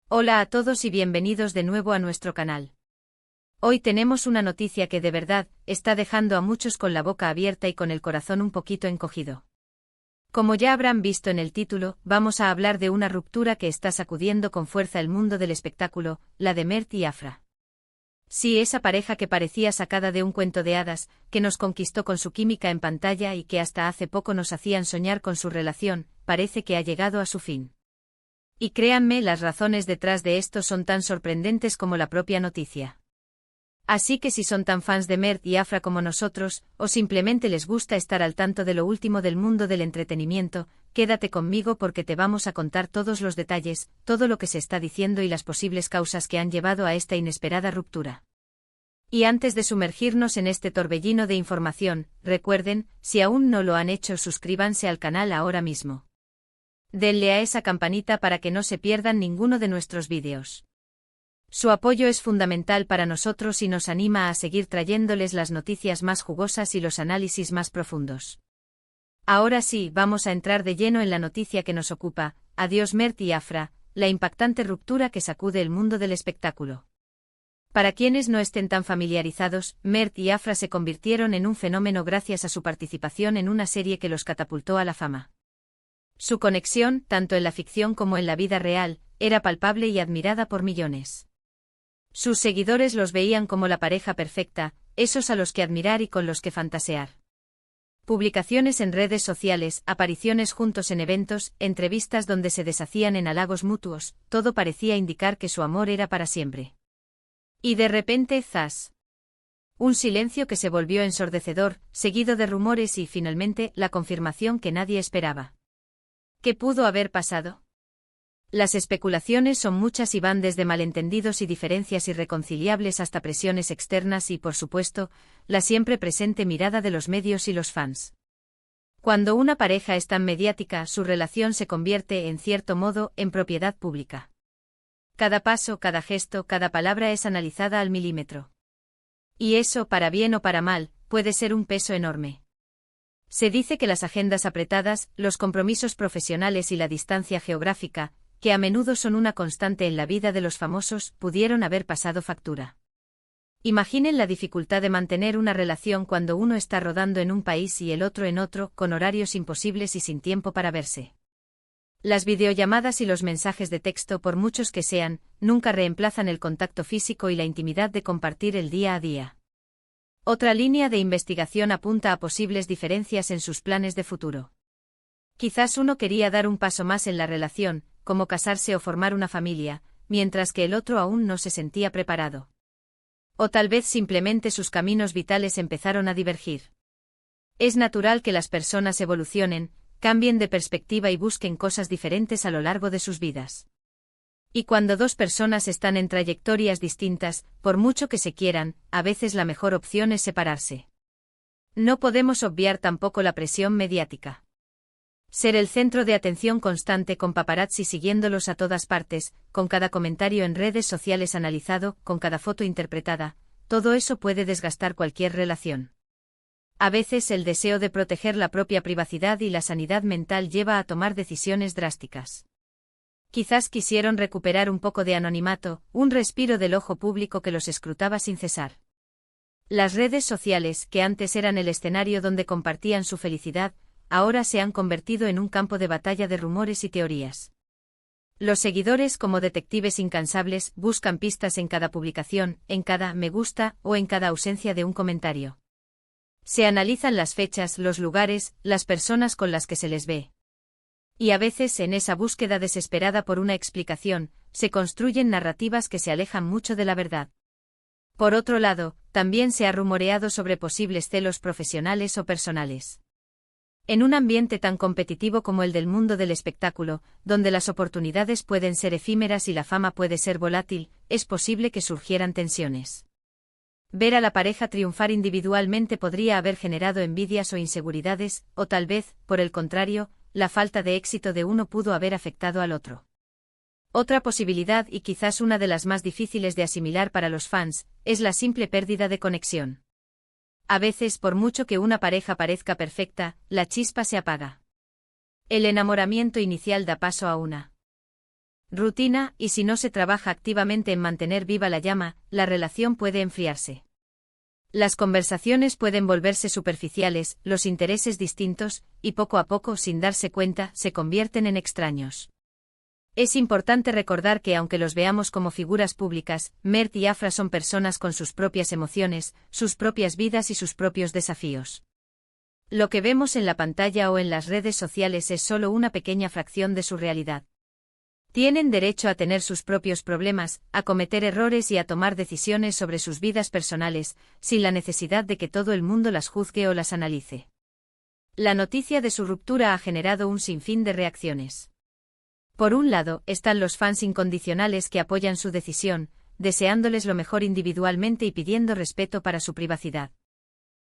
Hola a todos y bienvenidos de nuevo a nuestro canal. Hoy tenemos una noticia que de verdad está dejando a muchos con la boca abierta y con el corazón un poquito encogido. Como ya habrán visto en el título, vamos a hablar de una ruptura que está sacudiendo con fuerza el mundo del espectáculo, la de Mert y Afra. Sí, esa pareja que parecía sacada de un cuento de hadas, que nos conquistó con su química en pantalla y que hasta hace poco nos hacían soñar con su relación, parece que ha llegado a su fin. Y créanme, las razones detrás de esto son tan sorprendentes como la propia noticia. Así que si son tan fans de Mert y Afra como nosotros, o simplemente les gusta estar al tanto de lo último del mundo del entretenimiento, quédate conmigo porque te vamos a contar todos los detalles, todo lo que se está diciendo y las posibles causas que han llevado a esta inesperada ruptura. Y antes de sumergirnos en este torbellino de información, recuerden, si aún no lo han hecho, suscríbanse al canal ahora mismo. Denle a esa campanita para que no se pierdan ninguno de nuestros vídeos. Su apoyo es fundamental para nosotros y nos anima a seguir trayéndoles las noticias más jugosas y los análisis más profundos. Ahora sí, vamos a entrar de lleno en la noticia que nos ocupa. Adiós Mert y Afra, la impactante ruptura que sacude el mundo del espectáculo. Para quienes no estén tan familiarizados, Mert y Afra se convirtieron en un fenómeno gracias a su participación en una serie que los catapultó a la fama. Su conexión, tanto en la ficción como en la vida real, era palpable y admirada por millones. Sus seguidores los veían como la pareja perfecta, esos a los que admirar y con los que fantasear. Publicaciones en redes sociales, apariciones juntos en eventos, entrevistas donde se deshacían en halagos mutuos, todo parecía indicar que su amor era para siempre. Y de repente, ¡zas! Un silencio que se volvió ensordecedor, seguido de rumores y, finalmente, la confirmación que nadie esperaba. ¿Qué pudo haber pasado? Las especulaciones son muchas y van desde malentendidos y diferencias irreconciliables hasta presiones externas y, por supuesto, la siempre presente mirada de los medios y los fans. Cuando una pareja es tan mediática, su relación se convierte, en cierto modo, en propiedad pública. Cada paso, cada gesto, cada palabra es analizada al milímetro. Y eso, para bien o para mal, puede ser un peso enorme. Se dice que las agendas apretadas, los compromisos profesionales y la distancia geográfica, que a menudo son una constante en la vida de los famosos, pudieron haber pasado factura. Imaginen la dificultad de mantener una relación cuando uno está rodando en un país y el otro en otro, con horarios imposibles y sin tiempo para verse. Las videollamadas y los mensajes de texto, por muchos que sean, nunca reemplazan el contacto físico y la intimidad de compartir el día a día. Otra línea de investigación apunta a posibles diferencias en sus planes de futuro. Quizás uno quería dar un paso más en la relación, como casarse o formar una familia, mientras que el otro aún no se sentía preparado. O tal vez simplemente sus caminos vitales empezaron a divergir. Es natural que las personas evolucionen, cambien de perspectiva y busquen cosas diferentes a lo largo de sus vidas. Y cuando dos personas están en trayectorias distintas, por mucho que se quieran, a veces la mejor opción es separarse. No podemos obviar tampoco la presión mediática. Ser el centro de atención constante con paparazzi siguiéndolos a todas partes, con cada comentario en redes sociales analizado, con cada foto interpretada, todo eso puede desgastar cualquier relación. A veces el deseo de proteger la propia privacidad y la sanidad mental lleva a tomar decisiones drásticas. Quizás quisieron recuperar un poco de anonimato, un respiro del ojo público que los escrutaba sin cesar. Las redes sociales, que antes eran el escenario donde compartían su felicidad, ahora se han convertido en un campo de batalla de rumores y teorías. Los seguidores, como detectives incansables, buscan pistas en cada publicación, en cada me gusta o en cada ausencia de un comentario. Se analizan las fechas, los lugares, las personas con las que se les ve. Y a veces, en esa búsqueda desesperada por una explicación, se construyen narrativas que se alejan mucho de la verdad. Por otro lado, también se ha rumoreado sobre posibles celos profesionales o personales. En un ambiente tan competitivo como el del mundo del espectáculo, donde las oportunidades pueden ser efímeras y la fama puede ser volátil, es posible que surgieran tensiones. Ver a la pareja triunfar individualmente podría haber generado envidias o inseguridades, o tal vez, por el contrario, la falta de éxito de uno pudo haber afectado al otro. Otra posibilidad, y quizás una de las más difíciles de asimilar para los fans, es la simple pérdida de conexión. A veces, por mucho que una pareja parezca perfecta, la chispa se apaga. El enamoramiento inicial da paso a una rutina, y si no se trabaja activamente en mantener viva la llama, la relación puede enfriarse. Las conversaciones pueden volverse superficiales, los intereses distintos, y poco a poco, sin darse cuenta, se convierten en extraños. Es importante recordar que aunque los veamos como figuras públicas, Mert y Afra son personas con sus propias emociones, sus propias vidas y sus propios desafíos. Lo que vemos en la pantalla o en las redes sociales es solo una pequeña fracción de su realidad. Tienen derecho a tener sus propios problemas, a cometer errores y a tomar decisiones sobre sus vidas personales, sin la necesidad de que todo el mundo las juzgue o las analice. La noticia de su ruptura ha generado un sinfín de reacciones. Por un lado, están los fans incondicionales que apoyan su decisión, deseándoles lo mejor individualmente y pidiendo respeto para su privacidad.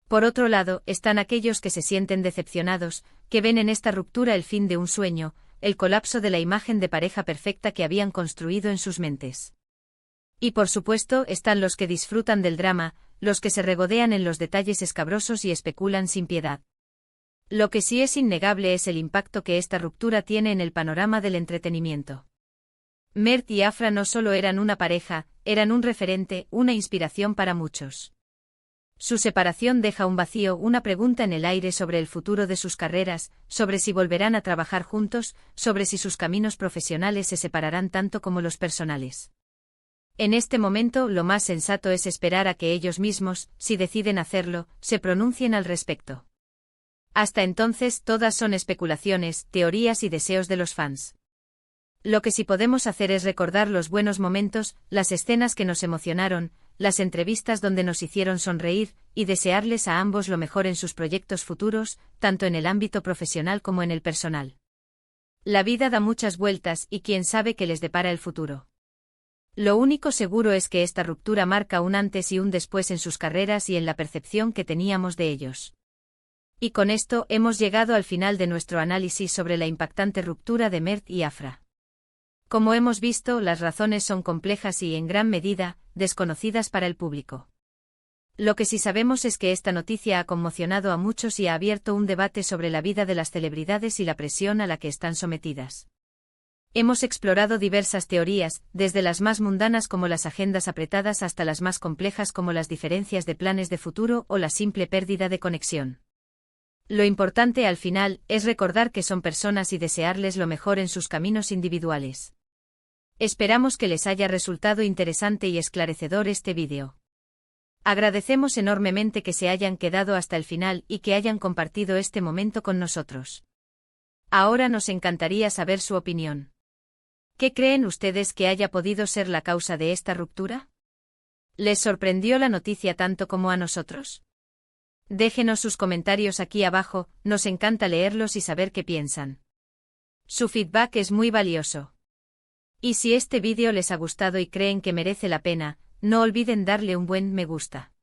Por otro lado, están aquellos que se sienten decepcionados, que ven en esta ruptura el fin de un sueño, el colapso de la imagen de pareja perfecta que habían construido en sus mentes. Y por supuesto, están los que disfrutan del drama, los que se regodean en los detalles escabrosos y especulan sin piedad. Lo que sí es innegable es el impacto que esta ruptura tiene en el panorama del entretenimiento. Mert y Afra no solo eran una pareja, eran un referente, una inspiración para muchos. Su separación deja un vacío, una pregunta en el aire sobre el futuro de sus carreras, sobre si volverán a trabajar juntos, sobre si sus caminos profesionales se separarán tanto como los personales. En este momento, lo más sensato es esperar a que ellos mismos, si deciden hacerlo, se pronuncien al respecto. Hasta entonces, todas son especulaciones, teorías y deseos de los fans. Lo que sí podemos hacer es recordar los buenos momentos, las escenas que nos emocionaron, las entrevistas donde nos hicieron sonreír, y desearles a ambos lo mejor en sus proyectos futuros, tanto en el ámbito profesional como en el personal. La vida da muchas vueltas y quién sabe qué les depara el futuro. Lo único seguro es que esta ruptura marca un antes y un después en sus carreras y en la percepción que teníamos de ellos. Y con esto hemos llegado al final de nuestro análisis sobre la impactante ruptura de Mert y Afra. Como hemos visto, las razones son complejas y, en gran medida, desconocidas para el público. Lo que sí sabemos es que esta noticia ha conmocionado a muchos y ha abierto un debate sobre la vida de las celebridades y la presión a la que están sometidas. Hemos explorado diversas teorías, desde las más mundanas como las agendas apretadas hasta las más complejas como las diferencias de planes de futuro o la simple pérdida de conexión. Lo importante al final es recordar que son personas y desearles lo mejor en sus caminos individuales. Esperamos que les haya resultado interesante y esclarecedor este vídeo. Agradecemos enormemente que se hayan quedado hasta el final y que hayan compartido este momento con nosotros. Ahora nos encantaría saber su opinión. ¿Qué creen ustedes que haya podido ser la causa de esta ruptura? ¿Les sorprendió la noticia tanto como a nosotros? Déjenos sus comentarios aquí abajo, nos encanta leerlos y saber qué piensan. Su feedback es muy valioso. Y si este vídeo les ha gustado y creen que merece la pena, no olviden darle un buen me gusta.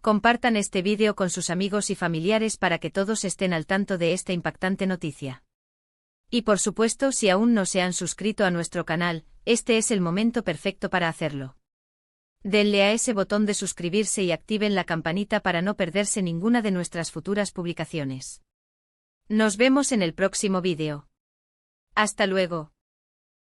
Compartan este vídeo con sus amigos y familiares para que todos estén al tanto de esta impactante noticia. Y por supuesto, si aún no se han suscrito a nuestro canal, este es el momento perfecto para hacerlo. Denle a ese botón de suscribirse y activen la campanita para no perderse ninguna de nuestras futuras publicaciones. Nos vemos en el próximo vídeo. Hasta luego.